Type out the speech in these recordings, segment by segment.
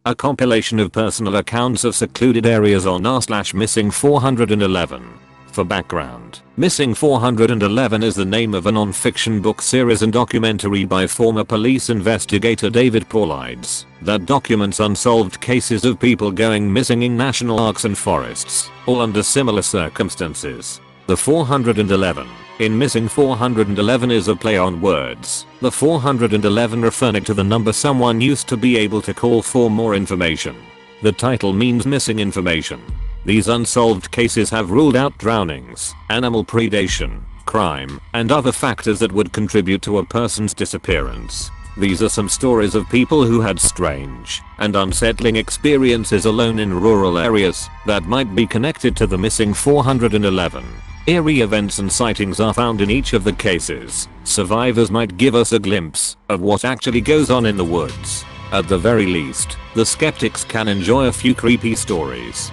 a compilation of personal accounts of secluded areas on r/Missing411. For background, Missing411 is the name of a non-fiction book series and documentary by former police investigator David Paulides that documents unsolved cases of people going missing in national parks and forests, all under similar circumstances. The 411 in Missing411 is a play on words, the 411 referring to the number someone used to be able to call for more information. The title means missing information. These unsolved cases have ruled out drownings, animal predation, crime, and other factors that would contribute to a person's disappearance. These are some stories of people who had strange and unsettling experiences alone in rural areas that might be connected to the Missing411. Eerie events and sightings are found in each of the cases. Survivors might give us a glimpse of what actually goes on in the woods. At the very least, the skeptics can enjoy a few creepy stories.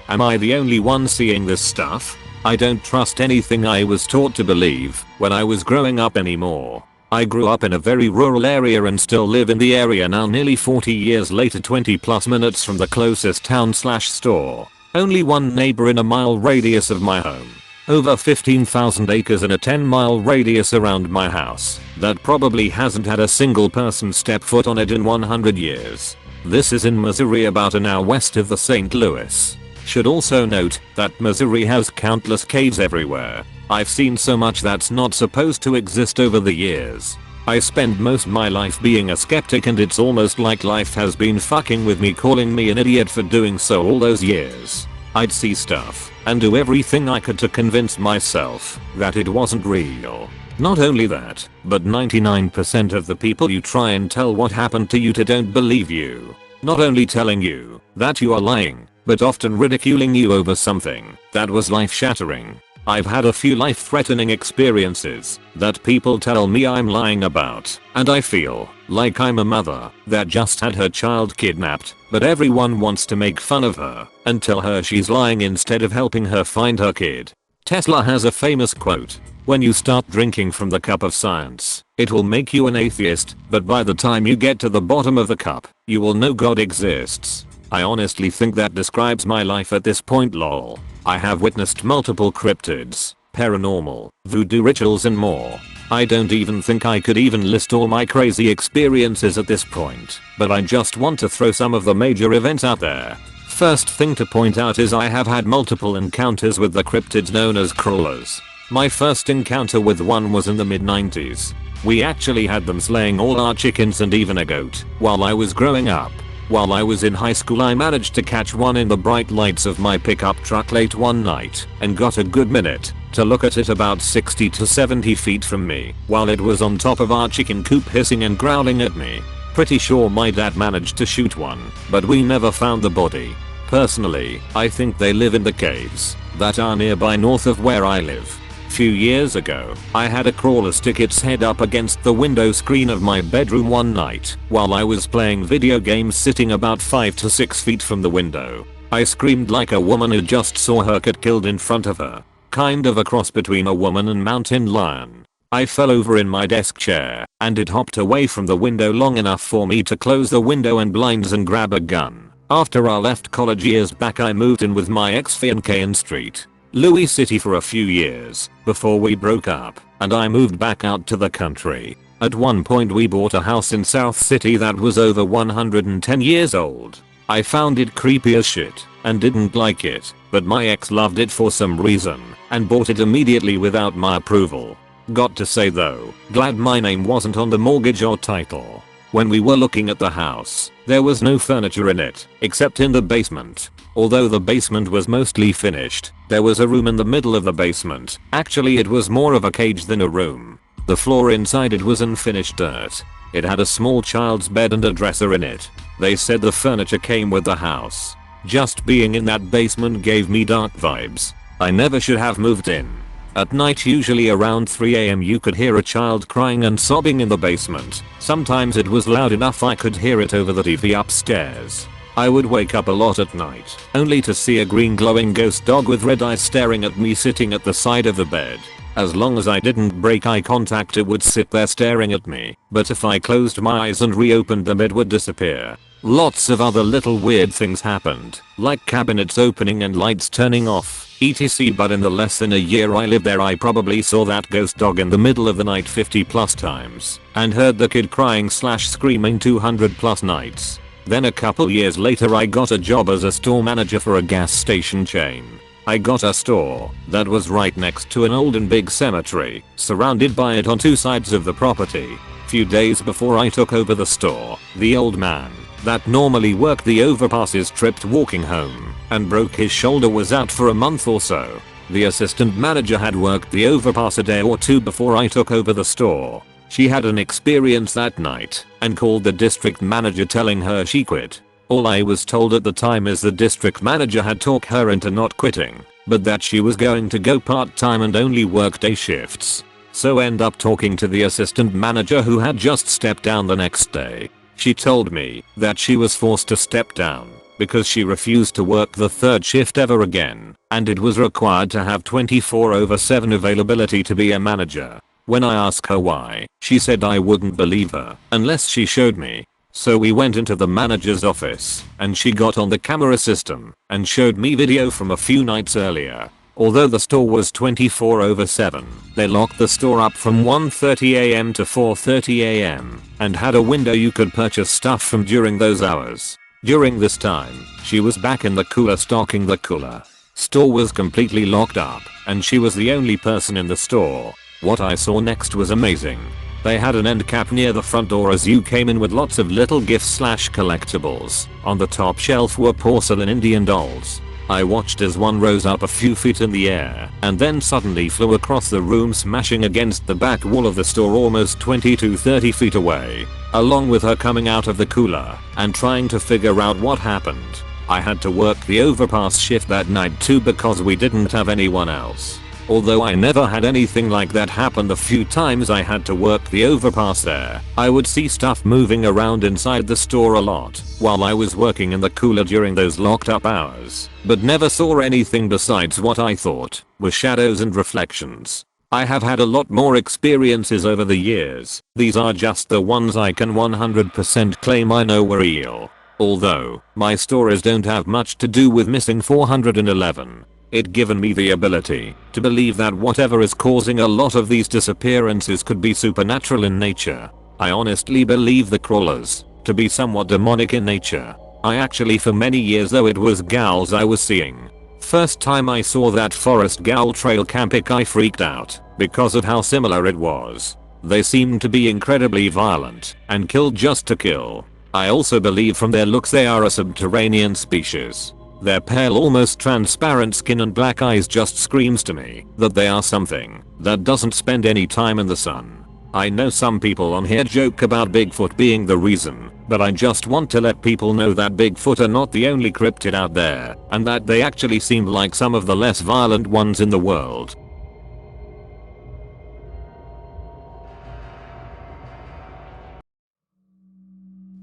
Am I the only one seeing this stuff? I don't trust anything I was taught to believe when I was growing up anymore. I grew up in a very rural area and still live in the area now nearly 40 years later, 20+ minutes from the closest town/store. Only one neighbor in a mile radius of my home. Over 15,000 acres in a 10-mile radius around my house that probably hasn't had a single person step foot on it in 100 years. This is in Missouri, about an hour west of the St. Louis. Should also note that Missouri has countless caves everywhere. I've seen so much that's not supposed to exist over the years. I spent most of my life being a skeptic, and it's almost like life has been fucking with me, calling me an idiot for doing so all those years. I'd see stuff and do everything I could to convince myself that it wasn't real. Not only that, but 99% of the people you try and tell what happened to you to don't believe you. Not only telling you that you are lying, but often ridiculing you over something that was life-shattering. I've had a few life-threatening experiences that people tell me I'm lying about, and I feel like I'm a mother that just had her child kidnapped, but everyone wants to make fun of her and tell her she's lying instead of helping her find her kid. Tesla has a famous quote: "When you start drinking from the cup of science, it will make you an atheist, but by the time you get to the bottom of the cup, you will know God exists." I honestly think that describes my life at this point, lol. I have witnessed multiple cryptids, paranormal, voodoo rituals and more. I don't even think I could even list all my crazy experiences at this point, but I just want to throw some of the major events out there. First thing to point out is I have had multiple encounters with the cryptids known as crawlers. My first encounter with one was in the mid-90s. We actually had them slaying all our chickens and even a goat while I was growing up. While I was in high school, I managed to catch one in the bright lights of my pickup truck late one night and got a good minute to look at it about 60 to 70 feet from me while it was on top of our chicken coop hissing and growling at me. Pretty sure my dad managed to shoot one, but we never found the body. Personally, I think they live in the caves that are nearby north of where I live. Few years ago, I had a crawler stick its head up against the window screen of my bedroom one night while I was playing video games sitting about 5 to 6 feet from the window. I screamed like a woman who just saw her cat killed in front of her. Kind of a cross between a woman and mountain lion. I fell over in my desk chair and it hopped away from the window long enough for me to close the window and blinds and grab a gun. After I left college years back, I moved in with my ex-fiancée in St. Louis City for a few years before we broke up, and I moved back out to the country. At one point we bought a house in South City that was over 110 years old. I found it creepy as shit and didn't like it, but my ex loved it for some reason and bought it immediately without my approval. Got to say though, glad my name wasn't on the mortgage or title. When we were looking at the house, there was no furniture in it, except in the basement. Although the basement was mostly finished, there was a room in the middle of the basement. Actually, it was more of a cage than a room. The floor inside it was unfinished dirt. It had a small child's bed and a dresser in it. They said the furniture came with the house. Just being in that basement gave me dark vibes. I never should have moved in. At night, usually around 3 AM, you could hear a child crying and sobbing in the basement. Sometimes it was loud enough I could hear it over the TV upstairs. I would wake up a lot at night, only to see a green glowing ghost dog with red eyes staring at me sitting at the side of the bed. As long as I didn't break eye contact it would sit there staring at me, but if I closed my eyes and reopened them it would disappear. Lots of other little weird things happened, like cabinets opening and lights turning off, etc, but in the less than a year I lived there I probably saw that ghost dog in the middle of the night 50 plus times, and heard the kid crying / screaming 200 plus nights. Then a couple years later I got a job as a store manager for a gas station chain. I got a store that was right next to an old and big cemetery, surrounded by it on two sides of the property. Few days before I took over the store, the old man that normally worked the overpasses tripped walking home and broke his shoulder, was out for a month or so. The assistant manager had worked the overpass a day or two before I took over the store. She had an experience that night and called the district manager telling her she quit. All I was told at the time is the district manager had talked her into not quitting, but that she was going to go part-time and only work day shifts. So end up talking to the assistant manager who had just stepped down the next day. She told me that she was forced to step down because she refused to work the third shift ever again, and it was required to have 24/7 availability to be a manager. When I asked her why, she said I wouldn't believe her unless she showed me. So we went into the manager's office and she got on the camera system and showed me video from a few nights earlier. Although the store was 24/7, they locked the store up from 1:30 am to 4:30 am and had a window you could purchase stuff from during those hours. During this time, she was back in the cooler stocking the cooler. Store was completely locked up and she was the only person in the store. What I saw next was amazing. They had an end cap near the front door as you came in with lots of little gifts / collectibles. On the top shelf were porcelain Indian dolls. I watched as one rose up a few feet in the air and then suddenly flew across the room, smashing against the back wall of the store almost 20 to 30 feet away. Along with her coming out of the cooler and trying to figure out what happened. I had to work the overpass shift that night too because we didn't have anyone else. Although I never had anything like that happen the few times I had to work the overpass there, I would see stuff moving around inside the store a lot while I was working in the cooler during those locked up hours, but never saw anything besides what I thought were shadows and reflections. I have had a lot more experiences over the years. These are just the ones I can 100% claim I know were real. Although my stories don't have much to do with Missing411. It given me the ability to believe that whatever is causing a lot of these disappearances could be supernatural in nature. I honestly believe the crawlers to be somewhat demonic in nature. I actually for many years though it was gals I was seeing. First time I saw that forest gal trail camping I freaked out because of how similar it was. They seemed to be incredibly violent and killed just to kill. I also believe from their looks they are a subterranean species. Their pale almost transparent skin and black eyes just screams to me that they are something that doesn't spend any time in the sun. I know some people on here joke about Bigfoot being the reason, but I just want to let people know that Bigfoot are not the only cryptid out there and that they actually seem like some of the less violent ones in the world.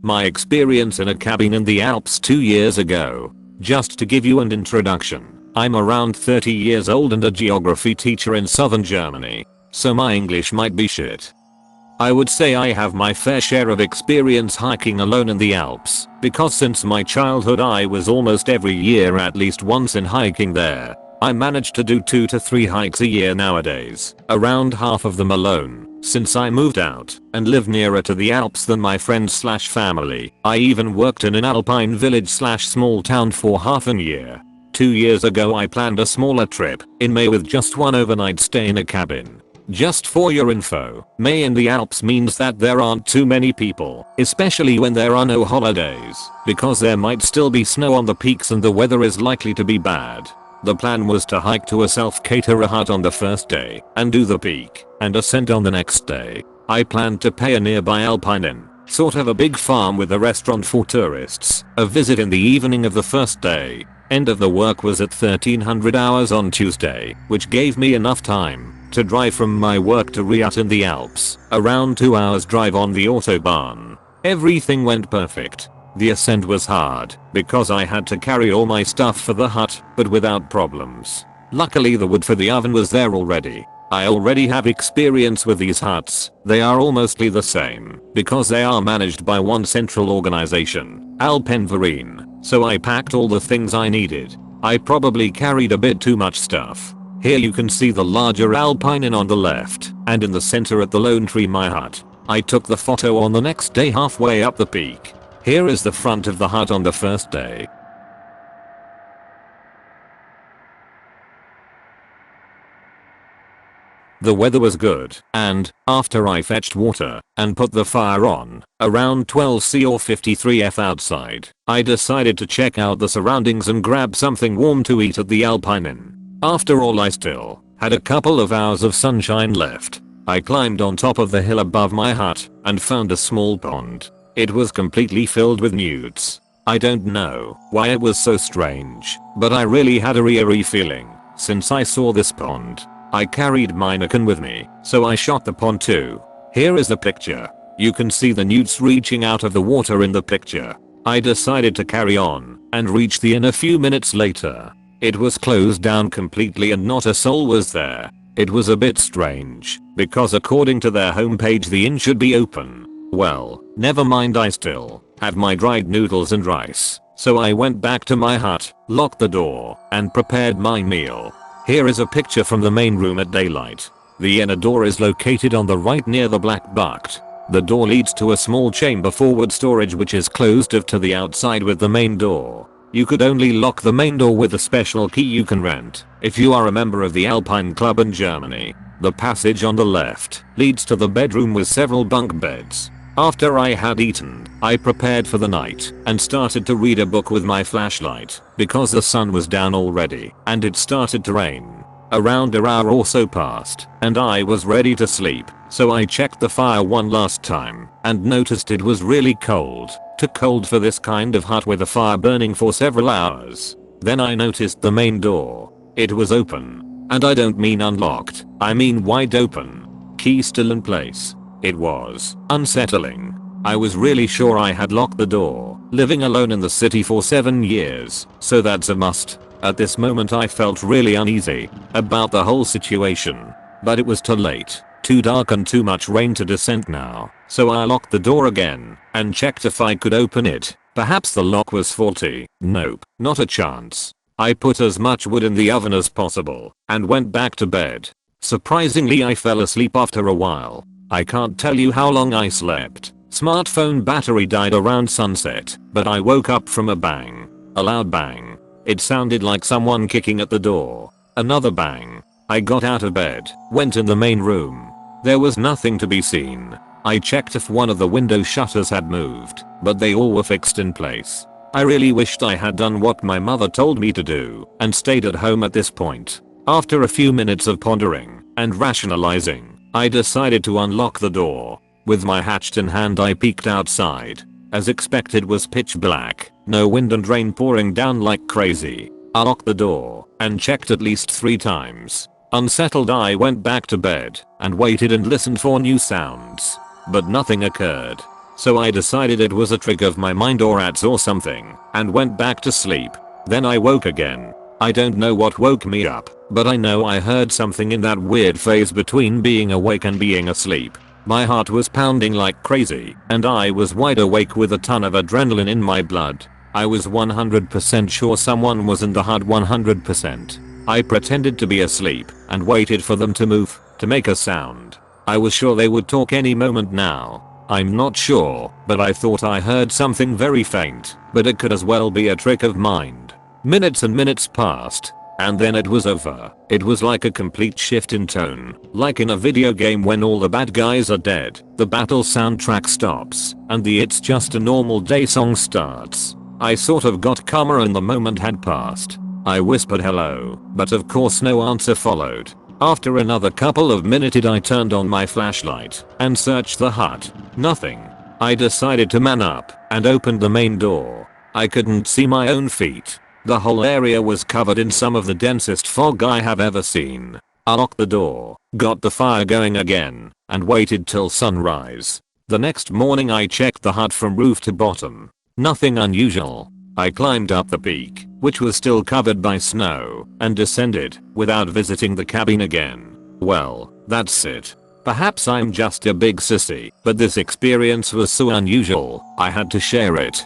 My experience in a cabin in the Alps 2 years ago. Just to give you an introduction, I'm around 30 years old and a geography teacher in southern Germany, so my English might be shit. I would say I have my fair share of experience hiking alone in the Alps, because since my childhood I was almost every year at least once in hiking there. I managed to do 2 to 3 hikes a year nowadays, around half of them alone. Since I moved out and live nearer to the Alps than my friends / family, I even worked in an alpine village / small town for half a year. 2 years ago I planned a smaller trip in May with just one overnight stay in a cabin. Just for your info, May in the Alps means that there aren't too many people, especially when there are no holidays, because there might still be snow on the peaks and the weather is likely to be bad. The plan was to hike to a self-caterer hut on the first day and do the peak and ascent on the next day. I planned to pay a nearby alpine inn, sort of a big farm with a restaurant for tourists, a visit in the evening of the first day. End of the work was at 1300 hours on Tuesday, which gave me enough time to drive from my work to Riat in the Alps, around 2 hours drive on the autobahn. Everything went perfect. The ascent was hard because I had to carry all my stuff for the hut, but without problems. Luckily the wood for the oven was there already. I already have experience with these huts. They are almostly the same because they are managed by one central organization, Alps. So I packed all the things I needed. I probably carried a bit too much stuff. Here you can see the larger alpine on the left, and in the center at the lone tree my hut. I took the photo on the next day halfway up the peak. Here is the front of the hut on the first day. The weather was good, and, after I fetched water, and put the fire on, around 12 or 53 F outside, I decided to check out the surroundings and grab something warm to eat at the Alpine Inn. After all I still had a couple of hours of sunshine left. I climbed on top of the hill above my hut, and found a small pond. It was completely filled with newts. I don't know why it was so strange, but I really had a eerie feeling, since I saw this pond. I carried my Nikon with me, so I shot the pond too. Here is the picture. You can see the newts reaching out of the water in the picture. I decided to carry on, and reached the inn a few minutes later. It was closed down completely and not a soul was there. It was a bit strange, because according to their homepage the inn should be open. Well, never mind, I still had my dried noodles and rice, so I went back to my hut, locked the door, and prepared my meal. Here is a picture from the main room at daylight. The inner door is located on the right near the black bucket. The door leads to a small chamber for wood storage which is closed off to the outside with the main door. You could only lock the main door with a special key you can rent if you are a member of the Alpine Club in Germany. The passage on the left leads to the bedroom with several bunk beds. After I had eaten, I prepared for the night and started to read a book with my flashlight because the sun was down already and it started to rain. Around an hour or so passed and I was ready to sleep, so I checked the fire one last time and noticed it was really cold. Too cold for this kind of hut with a fire burning for several hours. Then I noticed the main door. It was open. And I don't mean unlocked, I mean wide open. Key still in place. It was unsettling. I was really sure I had locked the door, living alone in the city for 7 years, so that's a must. At this moment I felt really uneasy about the whole situation, but it was too late, too dark and too much rain to descend now, so I locked the door again and checked if I could open it. Perhaps the lock was faulty. Nope, not a chance. I put as much wood in the oven as possible and went back to bed. Surprisingly I fell asleep after a while. I can't tell you how long I slept. Smartphone battery died around sunset, but I woke up from a bang. A loud bang. It sounded like someone kicking at the door. Another bang. I got out of bed, went in the main room. There was nothing to be seen. I checked if one of the window shutters had moved, but they all were fixed in place. I really wished I had done what my mother told me to do and stayed at home at this point. After a few minutes of pondering and rationalizing, I decided to unlock the door. With my hatchet in hand I peeked outside. As expected was pitch black, no wind and rain pouring down like crazy. I locked the door and checked at least 3 times. Unsettled I went back to bed and waited and listened for new sounds. But nothing occurred. So I decided it was a trick of my mind or rats or something and went back to sleep. Then I woke again. I don't know what woke me up, but I know I heard something in that weird phase between being awake and being asleep. My heart was pounding like crazy, and I was wide awake with a ton of adrenaline in my blood. I was 100% sure someone was in the hut 100%. I pretended to be asleep and waited for them to move, to make a sound. I was sure they would talk any moment now. I'm not sure, but I thought I heard something very faint, but it could as well be a trick of mind. Minutes and minutes passed, and then it was over. It was like a complete shift in tone, like in a video game when all the bad guys are dead, the battle soundtrack stops, and the "It's Just a Normal Day" song starts. I sort of got calmer and the moment had passed. I whispered hello, but of course no answer followed. After another couple of minutes I turned on my flashlight and searched the hut. Nothing. I decided to man up and opened the main door. I couldn't see my own feet. The whole area was covered in some of the densest fog I have ever seen. I locked the door, got the fire going again, and waited till sunrise. The next morning I checked the hut from roof to bottom. Nothing unusual. I climbed up the peak, which was still covered by snow, and descended without visiting the cabin again. Well, that's it. Perhaps I'm just a big sissy, but this experience was so unusual, I had to share it.